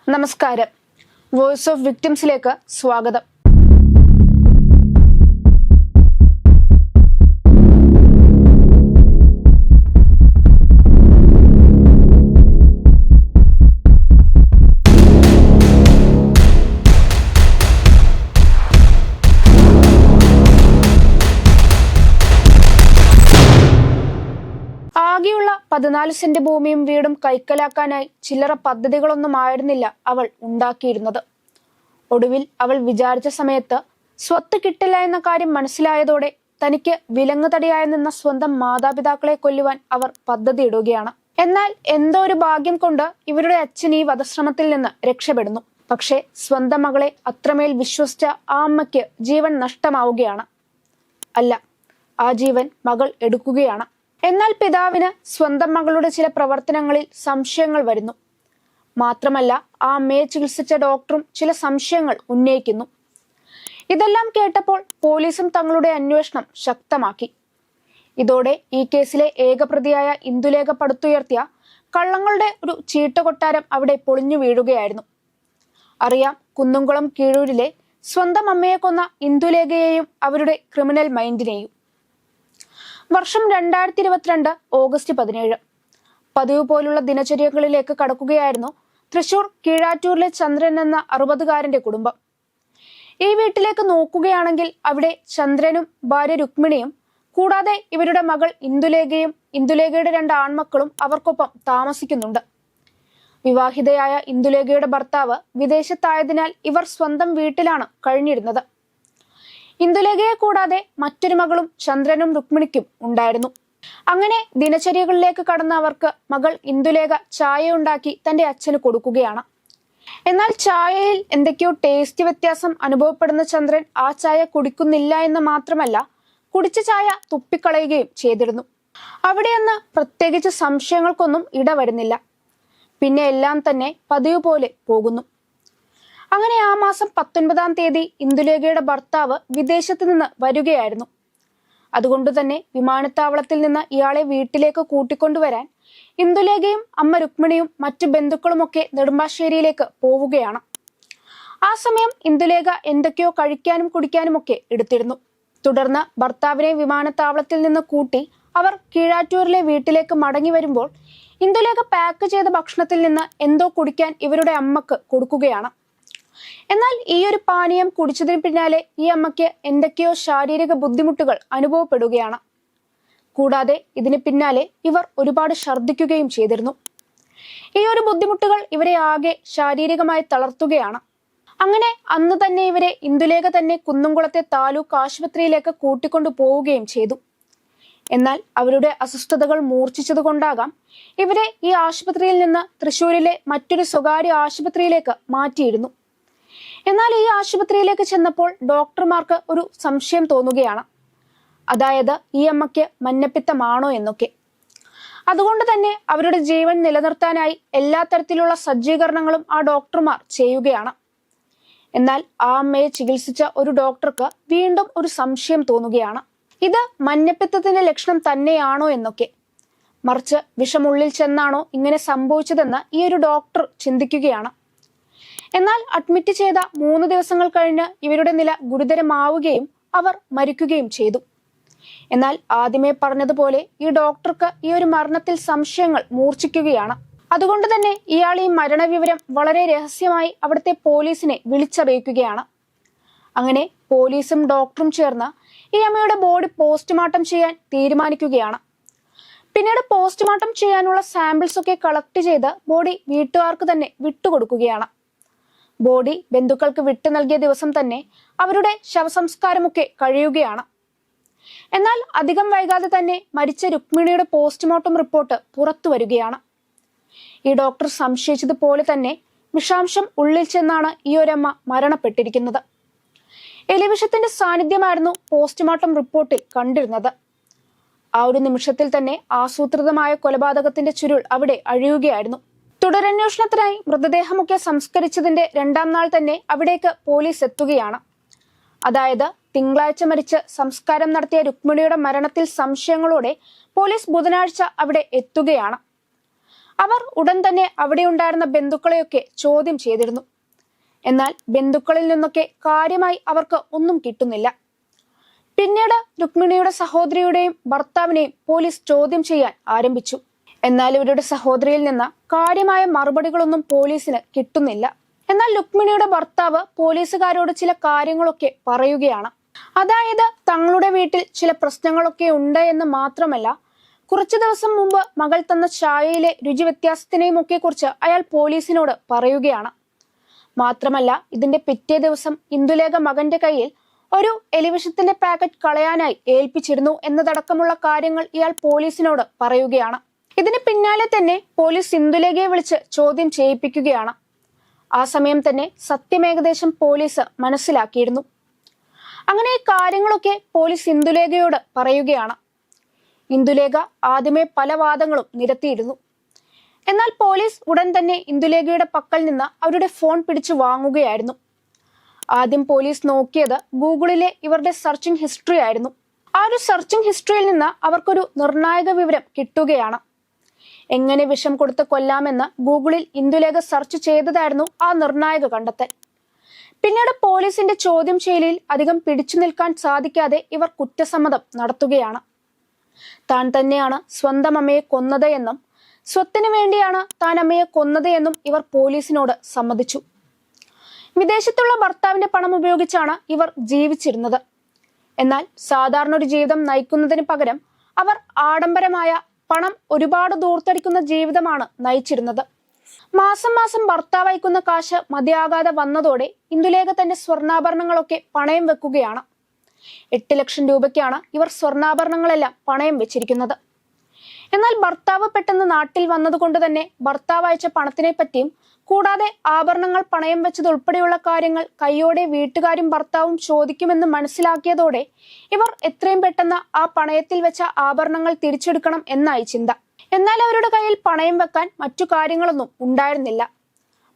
നമസ്കാരം. Voice of വിക്ടിംസിലേക്ക് സ്വാഗതം. ആകെയുള്ള 14 സെന്റ് ഭൂമിയും വീടും കൈക്കലാക്കാനായി ചില്ലറ പദ്ധതികളൊന്നും ആയിരുന്നില്ല അവൾ ഉണ്ടാക്കിയിരുന്നത്. ഒടുവിൽ അവൾ വിചാരിച്ച സമയത്ത് സ്വത്ത് കിട്ടില്ല എന്ന കാര്യം മനസ്സിലായതോടെ തനിക്ക് വിലങ്ങുതടിയായി നിന്ന സ്വന്തം മാതാപിതാക്കളെ കൊല്ലുവാൻ അവർ പദ്ധതിയിടുകയാണ്. എന്നാൽ എന്തോ ഒരു ഭാഗ്യം കൊണ്ട് ഇവരുടെ അച്ഛൻ ഈ വധശ്രമത്തിൽ നിന്ന് രക്ഷപ്പെടുന്നു. പക്ഷേ സ്വന്തം മകളെ അത്രമേൽ വിശ്വസിച്ച ആ അമ്മയ്ക്ക് ജീവൻ നഷ്ടമാവുകയാണ്. അല്ല, ആ ജീവൻ മകൾ എടുക്കുകയാണ്. എന്നാൽ പിതാവിന് സ്വന്തം മകളുടെ ചില പ്രവർത്തനങ്ങളിൽ സംശയങ്ങൾ വരുന്നു. മാത്രമല്ല, ആ അമ്മയെ ചികിത്സിച്ച ഡോക്ടറും ചില സംശയങ്ങൾ ഉന്നയിക്കുന്നു. ഇതെല്ലാം കേട്ടപ്പോൾ പോലീസും തങ്ങളുടെ അന്വേഷണം ശക്തമാക്കി. ഇതോടെ ഈ കേസിലെ ഏകപ്രതിയായ ഇന്ദുലേഖ പടുത്തുയർത്തിയ കള്ളങ്ങളുടെ ഒരു ചീട്ടുകൊട്ടാരം അവിടെ പൊളിഞ്ഞു വീഴുകയായിരുന്നു. അറിയാം, കുന്നുംകുളം കീഴൂരിലെ സ്വന്തം അമ്മയെ കൊന്ന ഇന്ദുലേഖയെയും അവരുടെ ക്രിമിനൽ മൈൻഡിനെയും. വർഷം 2022 ഓഗസ്റ്റ് 17. പതിവ് പോലുള്ള ദിനചര്യകളിലേക്ക് കടക്കുകയായിരുന്നു തൃശൂർ കീഴാറ്റൂരിലെ ചന്ദ്രൻ എന്ന 60-കാരന്റെ കുടുംബം. ഈ വീട്ടിലേക്ക് നോക്കുകയാണെങ്കിൽ അവിടെ ചന്ദ്രനും ഭാര്യ രുക്മിണിയും കൂടാതെ ഇവരുടെ മകൾ ഇന്ദുലേഖയും ഇന്ദുലേഖയുടെ 2 ആൺമക്കളും അവർക്കൊപ്പം താമസിക്കുന്നുണ്ട്. വിവാഹിതയായ ഇന്ദുലേഖയുടെ ഭർത്താവ് വിദേശത്തായതിനാൽ ഇവർ സ്വന്തം വീട്ടിലാണ് കഴിഞ്ഞിരുന്നത്. ഇന്ദുലേഖയെ കൂടാതെ മറ്റൊരു മകളും ചന്ദ്രനും രുക്മിണിക്കും ഉണ്ടായിരുന്നു. അങ്ങനെ ദിനചര്യകളിലേക്ക് കടന്ന അവർക്ക് മകൾ ഇന്ദുലേഖ ചായ ഉണ്ടാക്കി തന്റെ അച്ഛന് കൊടുക്കുകയാണ്. എന്നാൽ ചായയിൽ എന്തൊക്കെയോ ടേസ്റ്റ് വ്യത്യാസം അനുഭവപ്പെടുന്ന ചന്ദ്രൻ ആ ചായ കുടിക്കുന്നില്ല എന്ന് മാത്രമല്ല, കുടിച്ച ചായ തുപ്പിക്കളയുകയും ചെയ്തിരുന്നു. അവിടെയൊന്ന് പ്രത്യേകിച്ച് സംശയങ്ങൾക്കൊന്നും ഇടവരുന്നില്ല. പിന്നെ എല്ലാം തന്നെ പതിവ് പോലെ പോകുന്നു. അങ്ങനെ ആ മാസം 19-ാം തീയതി ഇന്ദുലേഖയുടെ ഭർത്താവ് വിദേശത്ത് നിന്ന് വരികയായിരുന്നു. അതുകൊണ്ട് തന്നെ വിമാനത്താവളത്തിൽ നിന്ന് ഇയാളെ വീട്ടിലേക്ക് കൂട്ടിക്കൊണ്ടുവരാൻ ഇന്ദുലേഖയും അമ്മ രുക്മിണിയും മറ്റു ബന്ധുക്കളുമൊക്കെ നെടുമ്പാശ്ശേരിയിലേക്ക് പോവുകയാണ്. ആ സമയം ഇന്ദുലേഖ എന്തൊക്കെയോ കഴിക്കാനും കുടിക്കാനും ഒക്കെ എടുത്തിരുന്നു. തുടർന്ന് ഭർത്താവിനെ വിമാനത്താവളത്തിൽ നിന്ന് കൂട്ടി അവർ കീഴാറ്റൂരിലെ വീട്ടിലേക്ക് മടങ്ങി വരുമ്പോൾ ഇന്ദുലേഖ പാക്ക് ചെയ്ത ഭക്ഷണത്തിൽ നിന്ന് എന്തോ കുടിക്കാൻ ഇവരുടെ അമ്മക്ക് കൊടുക്കുകയാണ്. എന്നാൽ ഈ ഒരു പാനീയം കുടിച്ചതിന് പിന്നാലെ ഈ അമ്മയ്ക്ക് എന്തൊക്കെയോ ശാരീരിക ബുദ്ധിമുട്ടുകൾ അനുഭവപ്പെടുകയാണ്. കൂടാതെ ഇതിന് പിന്നാലെ ഇവർ ഒരുപാട് ഛർദ്ദിക്കുകയും ചെയ്തിരുന്നു. ഈ ഒരു ബുദ്ധിമുട്ടുകൾ ഇവരെ ആകെ ശാരീരികമായി തളർത്തുകയാണ്. അങ്ങനെ അന്ന് തന്നെ ഇവരെ ഇന്ദുലേഖ തന്നെ കുന്നംകുളത്തെ താലൂക്ക് ആശുപത്രിയിലേക്ക് കൂട്ടിക്കൊണ്ടു പോവുകയും ചെയ്തു. എന്നാൽ അവരുടെ അസ്വസ്ഥതകൾ മൂർച്ഛിച്ചതുകൊണ്ടാകാം ഇവരെ ഈ ആശുപത്രിയിൽ നിന്ന് തൃശൂരിലെ മറ്റൊരു സ്വകാര്യ ആശുപത്രിയിലേക്ക് മാറ്റിയിരുന്നു. എന്നാൽ ഈ ആശുപത്രിയിലേക്ക് ചെന്നപ്പോൾ ഡോക്ടർമാർക്ക് ഒരു സംശയം തോന്നുകയാണ്. അതായത്, ഈ അമ്മയ്ക്ക് മഞ്ഞപ്പിത്തമാണോ എന്നൊക്കെ. അതുകൊണ്ട് തന്നെ അവരുടെ ജീവൻ നിലനിർത്താനായി എല്ലാ തരത്തിലുള്ള സജ്ജീകരണങ്ങളും ആ ഡോക്ടർമാർ ചെയ്യുകയാണ്. എന്നാൽ ആ അമ്മയെ ചികിത്സിച്ച ഒരു ഡോക്ടർക്ക് വീണ്ടും ഒരു സംശയം തോന്നുകയാണ്. ഇത് മഞ്ഞപ്പിത്തത്തിന്റെ ലക്ഷണം തന്നെയാണോ എന്നൊക്കെ. മറിച്ച് വിഷമുള്ളിൽ ചെന്നാണോ ഇങ്ങനെ സംഭവിച്ചതെന്ന് ഈ ഒരു ഡോക്ടർ ചിന്തിക്കുകയാണ്. എന്നാൽ അഡ്മിറ്റ് ചെയ്ത 3 ദിവസങ്ങൾ കഴിഞ്ഞ് ഇവരുടെ നില ഗുരുതരമാവുകയും അവർ മരിക്കുകയും ചെയ്തു. എന്നാൽ ആദ്യമേ പറഞ്ഞതുപോലെ ഈ ഡോക്ടർക്ക് ഈ ഒരു മരണത്തിൽ സംശയങ്ങൾ മൂർച്ഛിക്കുകയാണ്. അതുകൊണ്ട് തന്നെ ഇയാൾ ഈ മരണവിവരം വളരെ രഹസ്യമായി അവിടുത്തെ പോലീസിനെ വിളിച്ചറിയിക്കുകയാണ്. അങ്ങനെ പോലീസും ഡോക്ടറും ചേർന്ന് ഈ അമ്മയുടെ ബോഡി പോസ്റ്റ്മോർട്ടം ചെയ്യാൻ തീരുമാനിക്കുകയാണ്. പിന്നീട് പോസ്റ്റ്മോർട്ടം ചെയ്യാനുള്ള സാമ്പിൾസ് ഒക്കെ കളക്ട് ചെയ്ത് ബോഡി വീട്ടുകാർക്ക് തന്നെ വിട്ടുകൊടുക്കുകയാണ്. ബോഡി ബന്ധുക്കൾക്ക് വിട്ടു നൽകിയ ദിവസം തന്നെ അവരുടെ ശവസംസ്കാരമൊക്കെ കഴിയുകയാണ്. എന്നാൽ അധികം വൈകാതെ തന്നെ മരിച്ച രുക്മിണിയുടെ പോസ്റ്റ്മോർട്ടം റിപ്പോർട്ട് പുറത്തു വരികയാണ്. ഈ ഡോക്ടർ സംശയിച്ചതുപോലെ തന്നെ വിഷാംശം ഉള്ളിൽ ചെന്നാണ് ഈ ഒരമ്മ മരണപ്പെട്ടിരിക്കുന്നത്. എലിവിഷത്തിന്റെ സാന്നിധ്യമായിരുന്നു പോസ്റ്റ്മോർട്ടം റിപ്പോർട്ടിൽ കണ്ടിരുന്നത്. ആ ഒരു നിമിഷത്തിൽ തന്നെ ആസൂത്രിതമായ കൊലപാതകത്തിന്റെ ചുരുൾ അവിടെ അഴിയുകയായിരുന്നു. തുടരന്വേഷണത്തിനായി മൃതദേഹമൊക്കെ സംസ്കരിച്ചതിന്റെ 2-ാം നാൾ തന്നെ അവിടേക്ക് പോലീസ് എത്തുകയാണ്. അതായത്, തിങ്കളാഴ്ച മരിച്ച് സംസ്കാരം നടത്തിയ രുക്മിണിയുടെ മരണത്തിൽ സംശയങ്ങളോടെ പോലീസ് ബുധനാഴ്ച അവിടെ എത്തുകയാണ്. അവർ ഉടൻ തന്നെ അവിടെ ഉണ്ടായിരുന്ന ബന്ധുക്കളെയൊക്കെ ചോദ്യം ചെയ്തിരുന്നു. എന്നാൽ ബന്ധുക്കളിൽ നിന്നൊക്കെ കാര്യമായി അവർക്ക് ഒന്നും കിട്ടുന്നില്ല. പിന്നീട് രുക്മിണിയുടെ സഹോദരിയുടെയും ഭർത്താവിനെയും പോലീസ് ചോദ്യം ചെയ്യാൻ ആരംഭിച്ചു. എന്നാൽ ഇവരുടെ സഹോദരിയിൽ നിന്ന് കാര്യമായ മറുപടികളൊന്നും പോലീസിന് കിട്ടുന്നില്ല. എന്നാൽ രുക്മിണിയുടെ ഭർത്താവ് പോലീസുകാരോട് ചില കാര്യങ്ങളൊക്കെ പറയുകയാണ്. അതായത് തങ്ങളുടെ വീട്ടിൽ ചില പ്രശ്നങ്ങളൊക്കെ ഉണ്ട് എന്ന് മാത്രമല്ല, കുറച്ചു ദിവസം മുമ്പ് മകൾ തന്ന ചായയിലെ രുചി വ്യത്യാസത്തിനെയും ഒക്കെ കുറിച്ച് അയാൾ പോലീസിനോട് പറയുകയാണ്. മാത്രമല്ല, ഇതിന്റെ പിറ്റേ ദിവസം ഇന്ദുലേഖ മകന്റെ കയ്യിൽ ഒരു എലിവിഷത്തിന്റെ പാക്കറ്റ് കളയാനായി ഏൽപ്പിച്ചിരുന്നു എന്നതടക്കമുള്ള കാര്യങ്ങൾ ഇയാൾ പോലീസിനോട് പറയുകയാണ്. ഇതിന് പിന്നാലെ തന്നെ പോലീസ് ഇന്ദുലേഖയെ വിളിച്ച് ചോദ്യം ചെയ്യിപ്പിക്കുകയാണ്. ആ സമയം തന്നെ സത്യം ഏകദേശം പോലീസ് മനസ്സിലാക്കിയിരുന്നു. അങ്ങനെ ഈ കാര്യങ്ങളൊക്കെ പോലീസ് ഇന്ദുലേഖയോട് പറയുകയാണ്. ഇന്ദുലേഖ ആദ്യമേ പല വാദങ്ങളും നിരത്തിയിരുന്നു. എന്നാൽ പോലീസ് ഉടൻ തന്നെ ഇന്ദുലേഖയുടെ പക്കൽ നിന്ന് അവരുടെ ഫോൺ പിടിച്ചു വാങ്ങുകയായിരുന്നു. ആദ്യം പോലീസ് നോക്കിയത് ഗൂഗിളിലെ ഇവരുടെ സെർച്ചിങ് ഹിസ്റ്ററി ആയിരുന്നു. ആ ഒരു സെർച്ചിങ് ഹിസ്റ്ററിയിൽ നിന്ന് അവർക്കൊരു നിർണായക വിവരം കിട്ടുകയാണ്. എങ്ങനെ വിഷം കൊടുത്ത് കൊല്ലാമെന്ന് ഗൂഗിളിൽ ഇന്ദുലേഖ സെർച്ച് ചെയ്തതായിരുന്നു ആ നിർണായക കണ്ടെത്തൽ. പിന്നീട് പോലീസിന്റെ ചോദ്യം ചെയ്യലിൽ അധികം പിടിച്ചു നിൽക്കാൻ സാധിക്കാതെ ഇവർ കുറ്റസമ്മതം നടത്തുകയാണ്. താൻ തന്നെയാണ് സ്വന്തം അമ്മയെ കൊന്നത് എന്നും സ്വത്തിന് വേണ്ടിയാണ് താൻ അമ്മയെ കൊന്നത് എന്നും ഇവർ പോലീസിനോട് സമ്മതിച്ചു. വിദേശത്തുള്ള ഭർത്താവിന്റെ പണം ഉപയോഗിച്ചാണ് ഇവർ ജീവിച്ചിരുന്നത്. എന്നാൽ സാധാരണ ഒരു ജീവിതം നയിക്കുന്നതിന് പകരം അവർ ആഡംബരമായ പണം ഒരുപാട് ദൂർത്തടിക്കുന്ന ജീവിതമാണ് നയിച്ചിരുന്നത്. മാസം മാസം ഭർത്താവ് അയക്കുന്ന കാശ് മതിയാകാതെ വന്നതോടെ ഇന്ദുലേഖ തന്റെ സ്വർണ്ണാഭരണങ്ങളൊക്കെ പണയം വെക്കുകയാണ്. 8 ലക്ഷം രൂപയ്ക്കാണ് ഇവർ സ്വർണ്ണാഭരണങ്ങളെല്ലാം പണയം വെച്ചിരിക്കുന്നത്. എന്നാൽ ഭർത്താവ് പെട്ടെന്ന് നാട്ടിൽ വന്നതുകൊണ്ട് തന്നെ ഭർത്താവ് അയച്ച പണത്തിനെ പറ്റിയും കൂടാതെ ആഭരണങ്ങൾ പണയം വെച്ചത് ഉൾപ്പെടെയുള്ള കാര്യങ്ങൾ കയ്യോടെ വീട്ടുകാരും ഭർത്താവും ചോദിക്കുമെന്ന് മനസ്സിലാക്കിയതോടെ ഇവർ എത്രയും പെട്ടെന്ന് ആ പണയത്തിൽ വെച്ച ആഭരണങ്ങൾ തിരിച്ചെടുക്കണം എന്നായി ചിന്ത. എന്നാൽ അവരുടെ കയ്യിൽ പണയം വെക്കാൻ മറ്റു കാര്യങ്ങളൊന്നും ഉണ്ടായിരുന്നില്ല.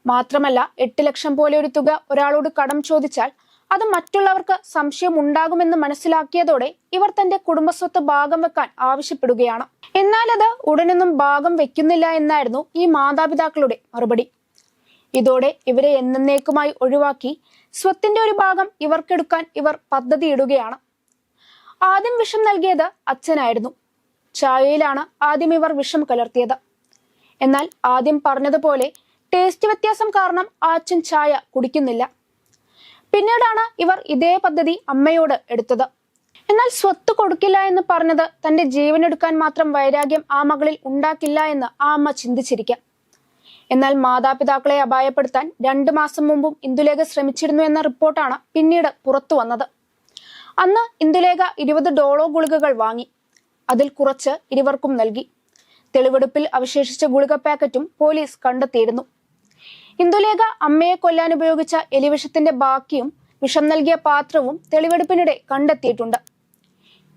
മാത്രമല്ല, 8 ലക്ഷം പോലെ ഒരു തുക ഒരാളോട് കടം ചോദിച്ചാൽ അത് മറ്റുള്ളവർക്ക് സംശയം ഉണ്ടാകുമെന്ന് മനസ്സിലാക്കിയതോടെ ഇവർ തന്റെ കുടുംബസ്വത്ത് ഭാഗം വെക്കാൻ ആവശ്യപ്പെടുകയാണ്. എന്നാൽ അത് ഉടനൊന്നും ഭാഗം വെക്കുന്നില്ല എന്നായിരുന്നു ഈ മാതാപിതാക്കളുടെ മറുപടി. ഇതോടെ ഇവരെ എന്നേക്കുമായി ഒഴിവാക്കി സ്വത്തിന്റെ ഒരു ഭാഗം ഇവർക്കെടുക്കാൻ ഇവർ പദ്ധതിയിടുകയാണ്. ആദ്യം വിഷം നൽകിയത് അച്ഛനായിരുന്നു. ചായയിലാണ് ആദ്യം ഇവർ വിഷം കലർത്തിയത്. എന്നാൽ ആദ്യം പറഞ്ഞതുപോലെ ടേസ്റ്റ് വ്യത്യാസം കാരണം ആ അച്ഛൻ ചായ കുടിക്കുന്നില്ല. പിന്നീടാണ് ഇവർ ഇതേ പദ്ധതി അമ്മയോട് എടുത്തത്. എന്നാൽ സ്വത്ത് കൊടുക്കില്ല എന്ന് പറഞ്ഞത് തന്റെ ജീവനെടുക്കാൻ മാത്രം വൈരാഗ്യം ആ മകളിൽ ഉണ്ടാക്കില്ല എന്ന് ആ അമ്മ ചിന്തിച്ചിരിക്കാം. എന്നാൽ മാതാപിതാക്കളെ അപായപ്പെടുത്താൻ 2 മാസം മുമ്പും ഇന്ദുലേഖ ശ്രമിച്ചിരുന്നു എന്ന റിപ്പോർട്ടാണ് പിന്നീട് പുറത്തു വന്നത്. അന്ന് ഇന്ദുലേഖ $20 ഗുളികകൾ വാങ്ങി. അതിൽ കുറച്ച് ഇരുവർക്കും നൽകി. തെളിവെടുപ്പിൽ അവശേഷിച്ച ഗുളിക പാക്കറ്റും പോലീസ് കണ്ടെത്തിയിരുന്നു. ഇന്ദുലേഖ അമ്മയെ കൊല്ലാൻ ഉപയോഗിച്ച എലിവിഷത്തിന്റെ ബാക്കിയും വിഷം നൽകിയ പാത്രവും തെളിവെടുപ്പിനിടെ കണ്ടെത്തിയിട്ടുണ്ട്.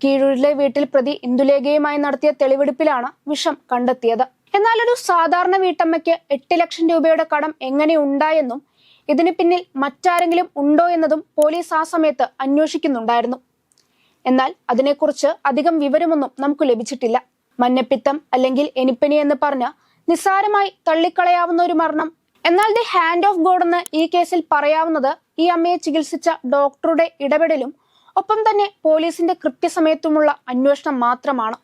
കീഴൂരിലെ വീട്ടിൽ പ്രതി ഇന്ദുലേഖയുമായി നടത്തിയ തെളിവെടുപ്പിലാണ് വിഷം കണ്ടെത്തിയത്. എന്നാൽ ഒരു സാധാരണ വീട്ടമ്മയ്ക്ക് 8 ലക്ഷം രൂപയുടെ കടം എങ്ങനെ ഉണ്ടായെന്നും ഇതിന് പിന്നിൽ മറ്റാരെങ്കിലും ഉണ്ടോ എന്നതും പോലീസ് ആ സമയത്ത് അന്വേഷിക്കുന്നുണ്ടായിരുന്നു. എന്നാൽ അതിനെക്കുറിച്ച് അധികം വിവരമൊന്നും നമുക്ക് ലഭിച്ചിട്ടില്ല. മഞ്ഞപ്പിത്തം അല്ലെങ്കിൽ എലിപ്പനി എന്ന് പറഞ്ഞ് നിസ്സാരമായി തള്ളിക്കളയാവുന്ന ഒരു മരണം. എന്നാൽ ദി ഹാൻഡ് ഓഫ് ഗോഡ് എന്ന് ഈ കേസിൽ പറയാവുന്നത് ഈ അമ്മയെ ചികിത്സിച്ച ഡോക്ടറുടെ ഇടപെടലും ഒപ്പം തന്നെ പോലീസിന്റെ കൃത്യസമയത്തുമുള്ള അന്വേഷണം മാത്രമാണ്.